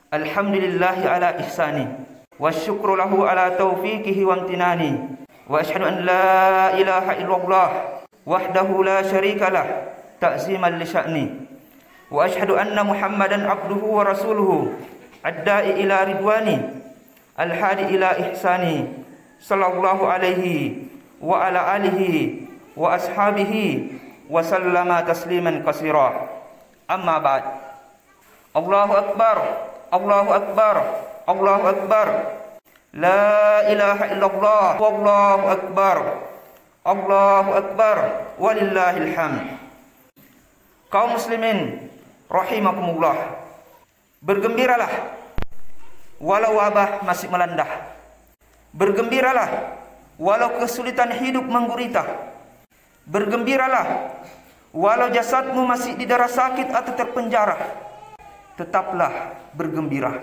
Alhamdulillahi ala ihsani wa syukru lahu ala taufiqihi wa amtinani wa ashhadu an la ilaha illallah wahdahu la syarikalah ta'ziman li sya'ni wa ashhadu anna Muhammadan abduhu wa rasuluhu adda'i ila ridwani al-hadi ila ihsani sallallahu alaihi wa ala alihi wa ashabihi wa sallama tasliman katsira. Amma ba'd. Allahu akbar, Allahu akbar, Allahu akbar. La ilaha illallah, wallahu akbar. Allahu akbar, walillahil hamd. Kaum muslimin rahimakumullah, bergembiralah walau wabah masih melanda. Bergembiralah walau kesulitan hidup menggurita. Bergembiralah walau jasadmu masih didera sakit atau terpenjara. Tetaplah bergembira.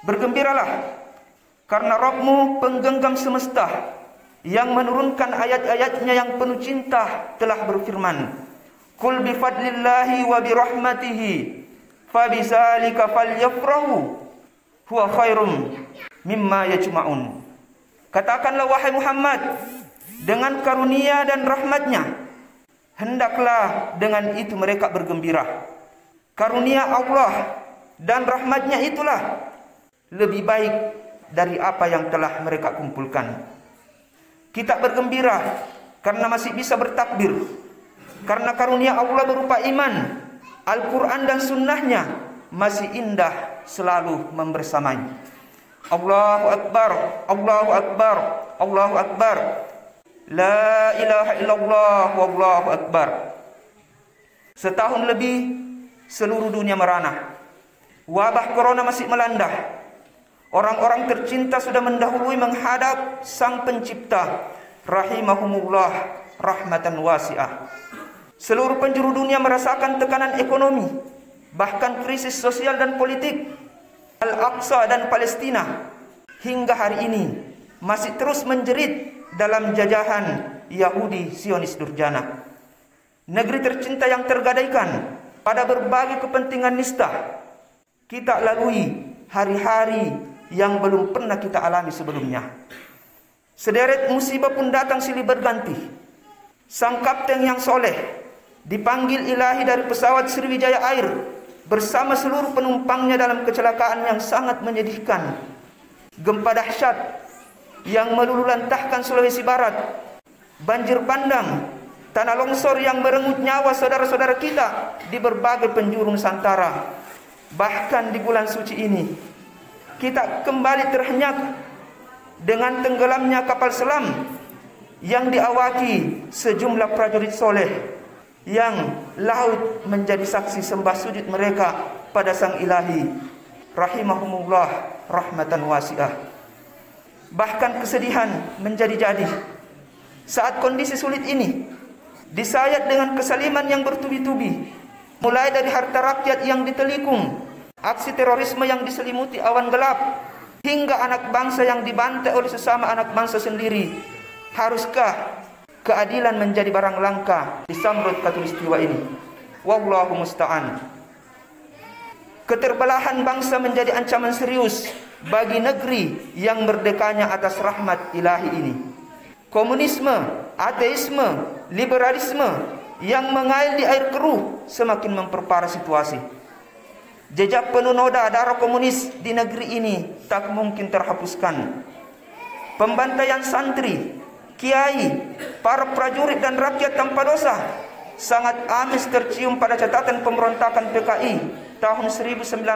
Bergembiralah karena Rabbmu penggenggam semesta yang menurunkan ayat-ayatnya yang penuh cinta telah berfirman, Qul bifadlillahi wa birahmatihi fabizalika falyafrahu huwa khairum mimma yajma'un. Katakanlah wahai Muhammad, dengan karunia dan rahmatnya hendaklah dengan itu mereka bergembira. Karunia Allah dan rahmatnya itulah lebih baik dari apa yang telah mereka kumpulkan. Kita bergembira karena masih bisa bertakbir, karena karunia Allah berupa iman, Al-Quran dan sunnahnya masih indah selalu membersamai. Allahu akbar, Allahu akbar, Allahu akbar. La ilaha illallah, wallahu akbar. Setahun lebih seluruh dunia merana. Wabah corona masih melanda. Orang-orang tercinta sudah mendahului menghadap Sang Pencipta rahimahumullah rahmatan wasi'ah. Seluruh penjuru dunia merasakan tekanan ekonomi, bahkan krisis sosial dan politik. Al-Aqsa dan Palestina hingga hari ini masih terus menjerit dalam jajahan Yahudi Zionis durjana. Negeri tercinta yang tergadaikan pada berbagai kepentingan nista. Kita lalui hari-hari yang belum pernah kita alami sebelumnya. Sederet musibah pun datang silih berganti. Sang kapten yang soleh dipanggil ilahi dari pesawat Sriwijaya Air bersama seluruh penumpangnya dalam kecelakaan yang sangat menyedihkan. Gempa dahsyat yang meluluhlantahkan Sulawesi Barat, banjir bandang, tanah longsor yang merenggut nyawa saudara-saudara kita di berbagai penjuru Nusantara. Bahkan di bulan suci ini kita kembali terhenyak dengan tenggelamnya kapal selam yang diawaki sejumlah prajurit soleh yang laut menjadi saksi sembah sujud mereka pada Sang Ilahi rahimahumullah rahmatan wasi'ah. Bahkan kesedihan menjadi-jadi saat kondisi sulit ini disayat dengan kesaliman yang bertubi-tubi, mulai dari harta rakyat yang ditelikung, aksi terorisme yang diselimuti awan gelap, hingga anak bangsa yang dibantai oleh sesama anak bangsa sendiri. Haruskah keadilan menjadi barang langka di samrut khatulistiwa ini? Wallahu musta'an. Keterbelahan bangsa menjadi ancaman serius bagi negeri yang merdekanya atas rahmat ilahi ini. Komunisme, ateisme, liberalisme yang mengalir di air keruh semakin memperparah situasi. Jejak penuh noda darah komunis di negeri ini tak mungkin terhapuskan. Pembantaian santri, kiai, para prajurit dan rakyat tanpa dosa sangat amis tercium pada catatan pemberontakan PKI tahun 1948,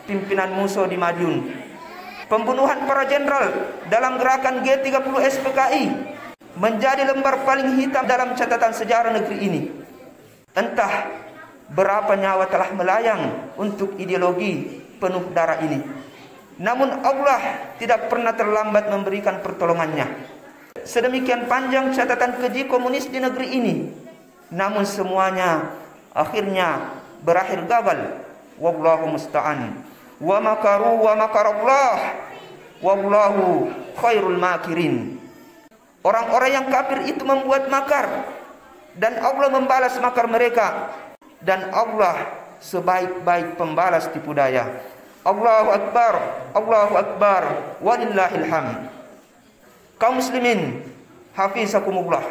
pimpinan Musso di Madiun. Pembunuhan para jenderal dalam gerakan G30S PKI menjadi lembar paling hitam dalam catatan sejarah negeri ini. Entah berapa nyawa telah melayang untuk ideologi penuh darah ini. Namun Allah tidak pernah terlambat memberikan pertolongannya. Sedemikian panjang catatan keji komunis di negeri ini, namun semuanya akhirnya berakhir gagal. Wallahu musta'an. Wa makaru wa makarallah wallahu khairul makirin. Orang-orang yang kafir itu membuat makar dan Allah membalas makar mereka, dan Allah sebaik-baik pembalas tipu daya. Allahu Akbar, Allahu Akbar, walillahil hamd. Kaum muslimin, hafizakumullah,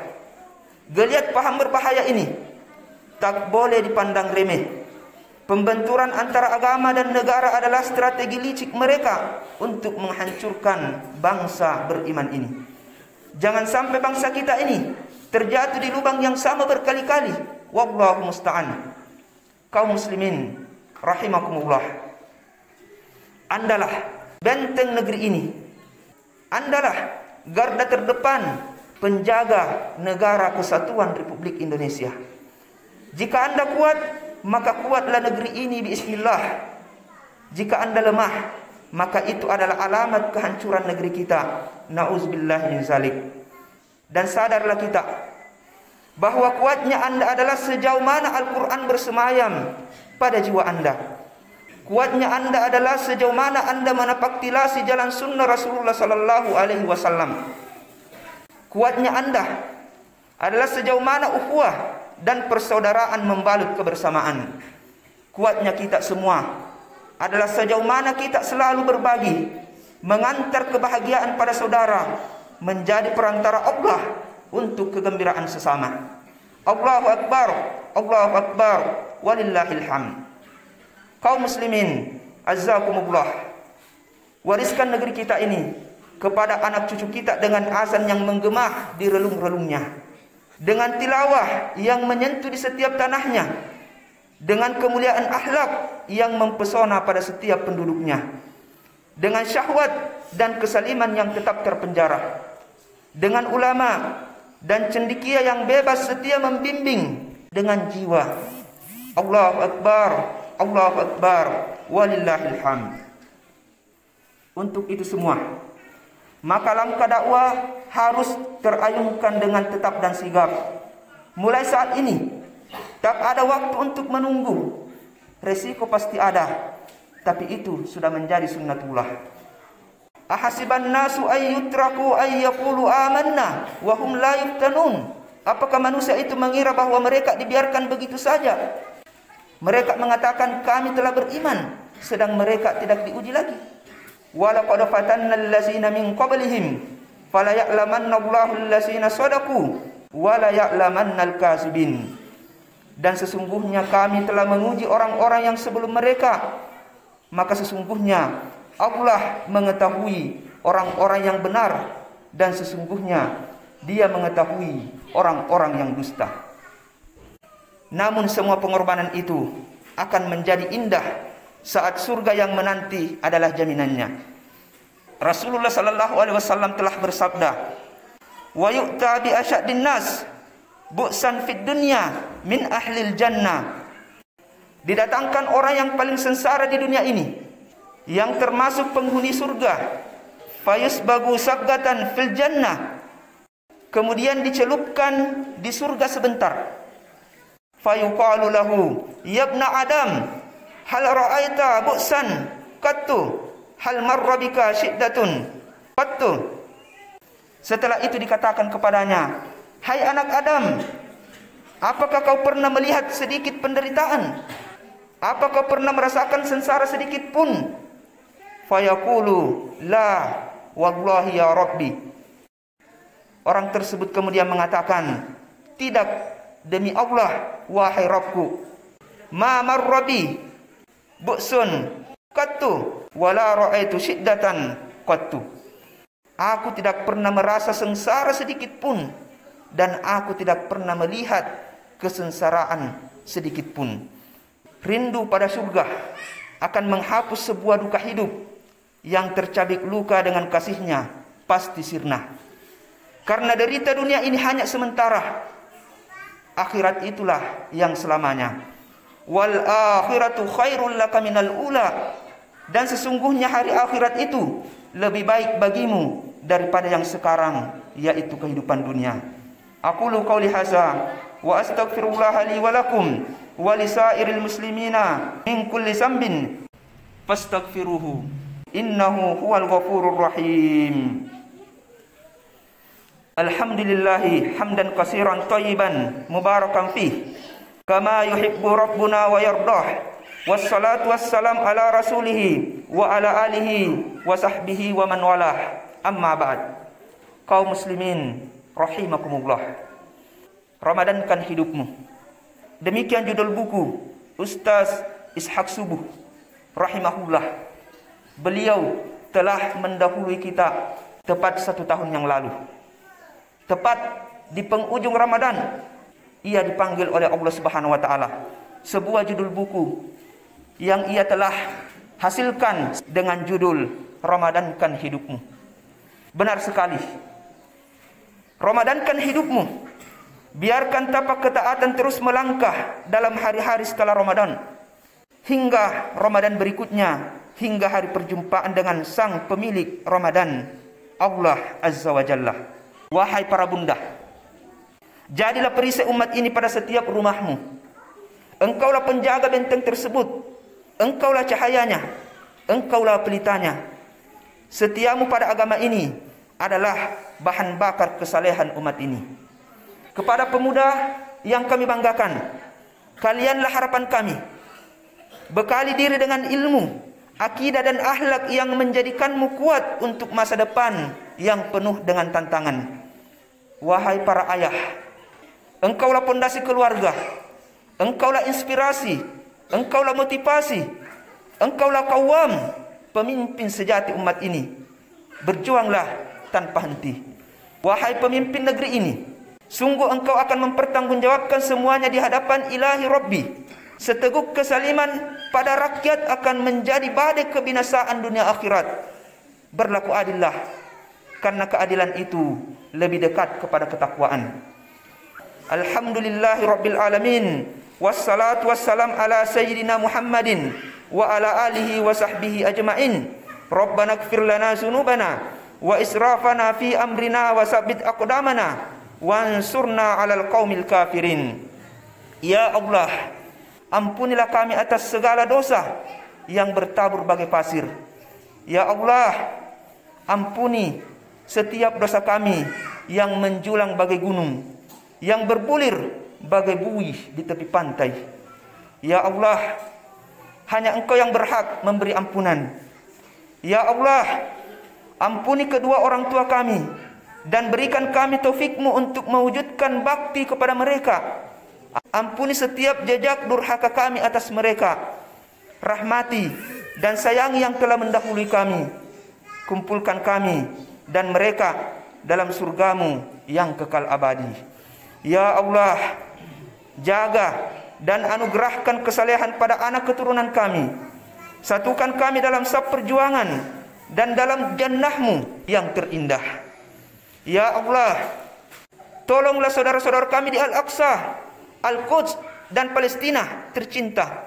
geliat paham berbahaya ini tak boleh dipandang remeh. Pembenturan antara agama dan negara adalah strategi licik mereka untuk menghancurkan bangsa beriman ini. Jangan sampai bangsa kita ini terjatuh di lubang yang sama berkali-kali. Wallahu musta'an. Kaum muslimin rahimakumullah, andalah benteng negeri ini. Andalah garda terdepan penjaga negara kesatuan Republik Indonesia. Jika Anda kuat, maka kuatlah negeri ini bismillah. Jika Anda lemah, maka itu adalah alamat kehancuran negeri kita. Nauzubillah min zalik. Dan sadarlah kita bahwa kuatnya Anda adalah sejauh mana Al-Quran bersemayam pada jiwa Anda. Kuatnya Anda adalah sejauh mana Anda menapaktilasi jalan sunnah Rasulullah sallallahu alaihi wasallam. Kuatnya Anda adalah sejauh mana ukhuwah dan persaudaraan membalut kebersamaan. Kuatnya kita semua adalah sejauh mana kita selalu berbagi, mengantar kebahagiaan pada saudara, menjadi perantara Allah untuk kegembiraan sesama. Allahu Akbar, Allahu Akbar, walillahil hamd. Kaum muslimin, azzakumullah, wariskan negeri kita ini kepada anak cucu kita dengan azan yang menggema di relung-relungnya, dengan tilawah yang menyentuh di setiap tanahnya, dengan kemuliaan akhlak yang mempesona pada setiap penduduknya, dengan syahwat dan kesaliman yang tetap terpenjara, dengan ulama dan cendekia yang bebas setia membimbing dengan jiwa. Allahu Akbar, Allahu Akbar, walillahil hamd. Untuk itu semua, maka langkah dakwah harus terayunkan dengan tetap dan sigap. Mulai saat ini, tak ada waktu untuk menunggu. Resiko pasti ada, tapi itu sudah menjadi sunnatullah. Ahasiban nasu ayyutraku ayyaqulu amanna wa hum la yuftanun. Apakah manusia itu mengira bahwa mereka dibiarkan begitu saja? Mereka mengatakan kami telah beriman, sedang mereka tidak diuji lagi. Walaqad fatanna allazina min qablihim fala ya'lamanna Allahu allazina shadaqu wa la ya'lamanna al-kazibin. Dan sesungguhnya kami telah menguji orang-orang yang sebelum mereka, maka sesungguhnya Allah mengetahui orang-orang yang benar, dan sesungguhnya Dia mengetahui orang-orang yang dusta. Namun semua pengorbanan itu akan menjadi indah saat surga yang menanti adalah jaminannya. Rasulullah sallallahu alaihi wasallam telah bersabda, "Wa yu'ta bi asyaddin nas bu'san fid dunya min ahlil jannah." Didatangkan orang yang paling sengsara di dunia ini, yang termasuk penghuni surga, fayusbagu sabgatan fil jannah, kemudian dicelupkan di surga sebentar. Fayuqalu lahu, ya ibna Adam, hal ra'aita bu'san qattu, hal marra bika syiddatun qattu. Setelah itu dikatakan kepadanya, hai anak Adam, apakah kau pernah melihat sedikit penderitaan? Apakah kau pernah merasakan sengsara sedikit pun? Fayaqulu la wallahi ya Rabbi. Orang tersebut kemudian mengatakan, tidak, demi Allah wahai Rabbku, ma marrabi bu'sun qattu wala ra'aitu syiddatan qattu. Aku tidak pernah merasa sengsara sedikit pun, dan aku tidak pernah melihat kesengsaraan sedikit pun. Rindu pada surga akan menghapus sebuah duka hidup. Yang tercabik luka dengan kasihnya pasti sirna. Karena derita dunia ini hanya sementara, akhirat itulah yang selamanya. Wal akhiratu khairul laka minal ula. Dan sesungguhnya hari akhirat itu lebih baik bagimu daripada yang sekarang, yaitu kehidupan dunia. Aqulu qauli hadza wa astaghfirullah li wa lakum wa lisairil muslimina min kulli dzambin fastaghfiruhu innahu huwal ghafurur rahim. Alhamdulillahi hamdan katsiran thayyiban mubarakan fih kama yuhibbu rabbuna wa yardah. wassalatu wassalam ala rasulihi wa ala alihi wa sahbihi wa man walah. Amma ba'd. Kaum muslimin rahimakumullah. Ramadankan hidupmu. Demikian judul buku Ustaz Ishaq Subuh rahimahullah. Beliau telah mendahului kita tepat 1 tahun yang lalu. Tepat di penghujung Ramadan, ia dipanggil oleh Allah Subhanahu wa taala. Sebuah judul buku yang ia telah hasilkan dengan judul Ramadankan Hidupmu. Benar sekali. Ramadankan hidupmu. Biarkan tapak ketaatan terus melangkah dalam hari-hari setelah Ramadan, hingga Ramadan berikutnya, hingga hari perjumpaan dengan sang pemilik Ramadan, Allah Azza wa Jalla. Wahai para bunda, jadilah perisai umat ini pada setiap rumahmu. Engkaulah penjaga benteng tersebut. Engkaulah cahayanya. Engkaulah pelitanya. Setiamu pada agama ini adalah bahan bakar kesalehan umat ini. Kepada pemuda yang kami banggakan, kalianlah harapan kami. Bekali diri dengan ilmu, akidah dan akhlak yang menjadikanmu kuat untuk masa depan yang penuh dengan tantangan. Wahai para ayah, engkaulah pondasi keluarga. Engkaulah inspirasi, engkaulah motivasi, engkaulah kawam, pemimpin sejati umat ini. Berjuanglah tanpa henti. Wahai pemimpin negeri ini, sungguh engkau akan mempertanggungjawabkan semuanya di hadapan Ilahi Rabbi. Seteguk kesaliman pada rakyat akan menjadi badai kebinasaan dunia akhirat. Berlaku adillah, karena keadilan itu lebih dekat kepada ketakwaan. Alhamdulillahi Rabbil Alamin. Wassalatu wassalam ala Sayyidina Muhammadin wa ala alihi wa sahbihi ajma'in. Rabbana ighfir lana dzunubana wa israfana fi amrina wa sabbit aqdamana wansurna 'alal qaumil kafirin. Ya Allah, ampunilah kami atas segala dosa yang bertabur bagai pasir. Ya Allah, ampuni setiap dosa kami yang menjulang bagai gunung, yang berbulir bagai buih di tepi pantai. Ya Allah, hanya Engkau yang berhak memberi ampunan. Ya Allah, ampuni kedua orang tua kami dan berikan kami taufik-Mu untuk mewujudkan bakti kepada mereka. Ampuni setiap jejak durhaka kami atas mereka. Rahmati dan sayangi yang telah mendahului kami. Kumpulkan kami dan mereka dalam surga-Mu yang kekal abadi. Ya Allah, jaga dan anugerahkan kesalehan pada anak keturunan kami. Satukan kami dalam saf perjuangan dan dalam jannah-Mu yang terindah. Ya Allah, tolonglah saudara-saudara kami di Al-Aqsa, Al-Quds dan Palestina tercinta.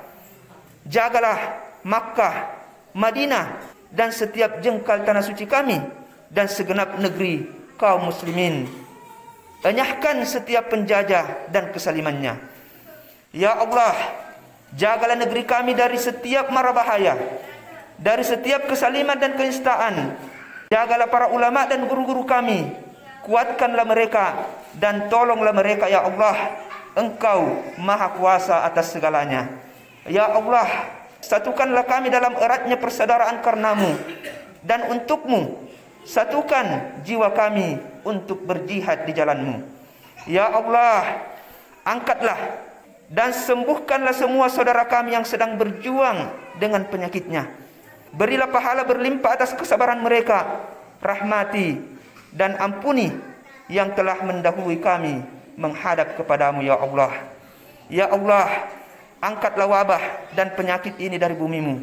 Jagalah Makkah, Madinah dan setiap jengkal tanah suci kami dan segenap negeri kaum muslimin. Enyahkan setiap penjajah dan kesalimannya. Ya Allah, jagalah negeri kami dari setiap mara bahaya, dari setiap kesaliman dan kenistaan. Jagalah para ulama dan guru-guru kami. Kuatkanlah mereka dan tolonglah mereka, ya Allah. Engkau maha kuasa atas segalanya. Ya Allah, satukanlah kami dalam eratnya persaudaraan karena-Mu dan untuk-Mu. Satukan jiwa kami untuk berjihad di jalan-Mu. Ya Allah, angkatlah dan sembuhkanlah semua saudara kami yang sedang berjuang dengan penyakitnya. Berilah pahala berlimpah atas kesabaran mereka. Rahmati dan ampuni yang telah mendahului kami menghadap kepadamu, ya Allah. Ya Allah, angkatlah wabah dan penyakit ini dari bumi-Mu,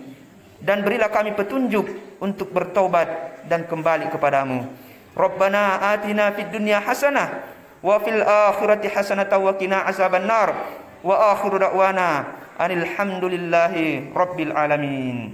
dan berilah kami petunjuk untuk bertaubat dan kembali kepadamu. Rabbana atina fid dunya hasanah wa fil akhirati hasanah wa qina azabannar. Wa akhiru da'wana anil hamdulillahi rabbil alamin.